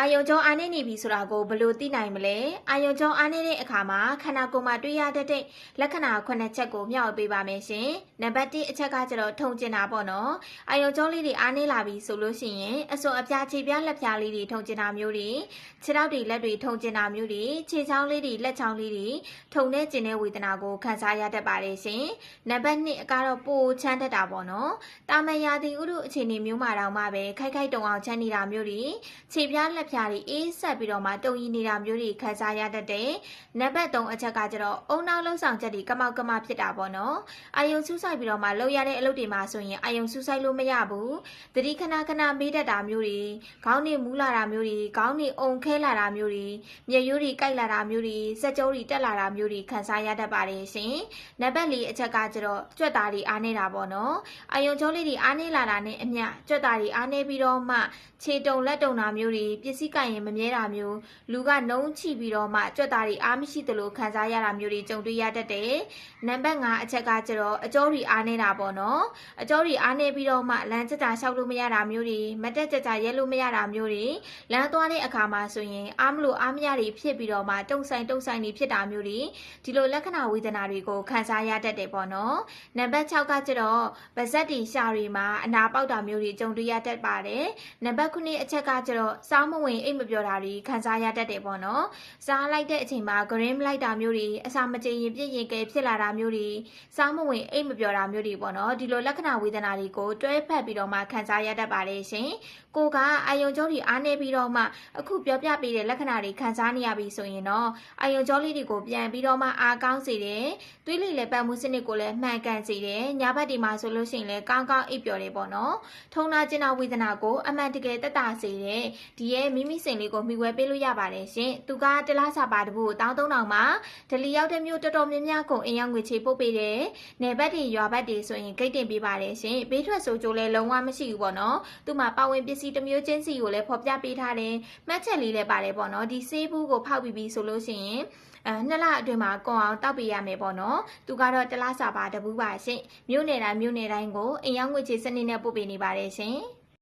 အာယုံကြောအားနေနေပြီဆိုတာကိုဘယ်လိုသိနိုင်မလဲအာယုံကြောအားနေတဲ့အခါမှာခန္ဓာကိုယ်မှာတွေ့ရတဲ့လက္ခဏာ9ချက်ကိုမျှဝေပေးပါမယ်ရှင်နံပါတ်1အချက်ကကျတော့ထုံကျင်တာပေါ့နော်အာယုံကြောလေးတွေအားနေလာပြီဆိုလို့ရှိရင်အစွန်အပြားခြေပြားလက်ပြားလေးတွေထုံကျင်တာမျိုးတွေခြေထောက်တွေလက်တွေထုံကျင်တာမျိုးတွေခြေချောင်းလေးတွေလက်ချောင်းလေးတွေထုံနေကျင်တဲ့ဝေဒနာကိုခံစားရတတ်ပါတယ်ရှင်နံပါတ်2ကတော့ပိုချမ်းတတ်တာပေါ့နော်တာမန်ရာသီဥတုအခြေအနေမျိုးမှာတောင်မှပဲခိုက်ခိုက်တုံအောင်ချမ်းနေတာမျိုးတွေခြေပြားလက်ပြားတွေအေးဆက်ပြီးတော့မှတုံရီနေတာမျိုးတွေခံစားရတတ်တယ်။နံပါတ်3အချက်ကကျတော့အုံနောက်လှုပ်ဆောင်ချက်တွေကမောက်ကမဖြစ်တာပေါ့နော်။အာယုံစူးစိုက်ပြီးတော့မှလှုပ်ရတဲ့အလုပ်တွေမှာဆိုရင်အာယုံစူးစိုက်လို့မရဘူး။သတိခဏခဏမေးတတ်တာမျိုးတွေခေါင်းတွေမူးလာတာမျိုးတွေခေါင်းတွေအုံခဲလာတာမျိုးတွေမျက်ရိုးတွေကိုက်လာတာမျိုးတွေစက်ကြိုးတွေတက်လာတာမျိုးတွေခံစားရတတ်ပါတယ်ရှင်။နံပါတ်4အချက်ကကျတော့ကြွက်သားတွေအားနေတာပေါ့နော်။အာယုံကြောလေးတွေအားနေလာတာနဲ့အမျှကြွက်သားတွေအားနေပြီးတော့မှခြေတုံလက်တုံတာမျိုးတွေပစ္စည်းကရင်မမြဲတာမျိုးလူကနှုံးချိပြီးတော့မှကြွက်သားတွေအားမရှိသလိုခံစားရတာမျိုးတွေကြုံတွေ့ရတတ်တယ်။နံပါတ်5အချက်ကကျတော့အကျောတွေအားနေတာပေါ့နော်။အကျောတွေအားနေပြီးတော့မှလမ်းကြကြလျှောက်လို့မရတာမျိုးတွေမတက်ကြကြရဲလို့မရတာမျိုးတွေလမ်းသွားတဲ့အခါမှာဆိုရင်အားမလို့အားမရတွေဖြစ်ပြီးတော့မှတုံဆိုင်တွေဖြစ်တာမျိုးတွေဒီလိုလက္ခဏာဝေဒနာတွေကိုခံစားရတတ်တယ်ပေါ့နော်။နံပါတ်6ကကျတော့ပါးစပ်တွေရှာတွေမှာအနာပေါက်တာမျိုးတွေကြုံတွေ့ရတတ်ပါတယ်။နံပါတ်9အချက်ကကျတော့စောင်းမဝင်အိတ်မပြောတာတွေခံစားရတတ်တယ်ပေါ့နော်။စားလိုက်တဲ့အချိန်မှာဂရင်းမလိုက်တာမျိုးတွေအစာမကြေရင်ပြည့်ရင်ကဲဖြစ်လာတာမျိုးတွေစောင်းမဝင်အိတ်မပြောတာမျိုးတွေပေါ့နော်။ဒီလိုလက္ခဏာဝေဒနာတွေကိုတွဲဖက်ပြီးတော့မှခံစားရတတ်ပါတယ်ရှင်။ကိုကအာယုံကြောတွေအားနေပြီးတော့မှအခုပြောပြပေးတဲ့လက္ခဏာတွေခံစားနေရပြီဆိုရင်တော့အာယုံကြောလေးတွေကိုပြန်ပြီးတော့မှအားကောင်းစေတယ်။သွေးလိမ်လက်ပတ်မှုစနစ်ကိုလည်းမှန်ကန်စေတယ်။ညဘက်ဒီမှာဆိုလို့ရှိရင်လည်းကောင်းကောင်းအိပ်ပျော်တယ်ပေါ့နော်။ထုံနာကျင်နာဝေဒနာကိုအမှန်တကယ်သက်သာစေတယ်။ဒီရဲ့မိမိစိန်လေးကိုမှီဝဲပေးလို့ရပါတယ်ရှင်။သူကတလားစာပါတဘူးကို1300မှာဒလီရောက်တဲ့မျိုးတော်တော်များများကိုအင်ရောက်ငွေချေပို့ပေးတယ်။နယ်ဘက်တွေရွာဘက်တွေဆိုရင်ဂိတ်တင်ပေးပါတယ်ရှင်။ဘေးထွက်ဆိုကြိုးလည်းလုံးဝမရှိဘူးပေါ့နော်။သူ့မှာပါဝင်ပစ္စည်းတစ်မျိုးချင်းစီကိုလည်းဖော်ပြပေးထားတယ်။မှတ်ချက်လေးလည်းပါတယ်ပေါ့နော်။ဒီဆေးဘူးကိုဖောက်ပြီးဆိုလို့ရှိရင်2လအတွင်းမှာကွန်အောင်တောက်ပေးရမယ်ပေါ့နော်သူကတော့တလားစာပါတဘူးပါရှင်မြို့နယ်တိုင်းကိုအင်ရောက်ငွေချေစနစ်နဲ့ပို့ပေးနေပါတယ်ရှင်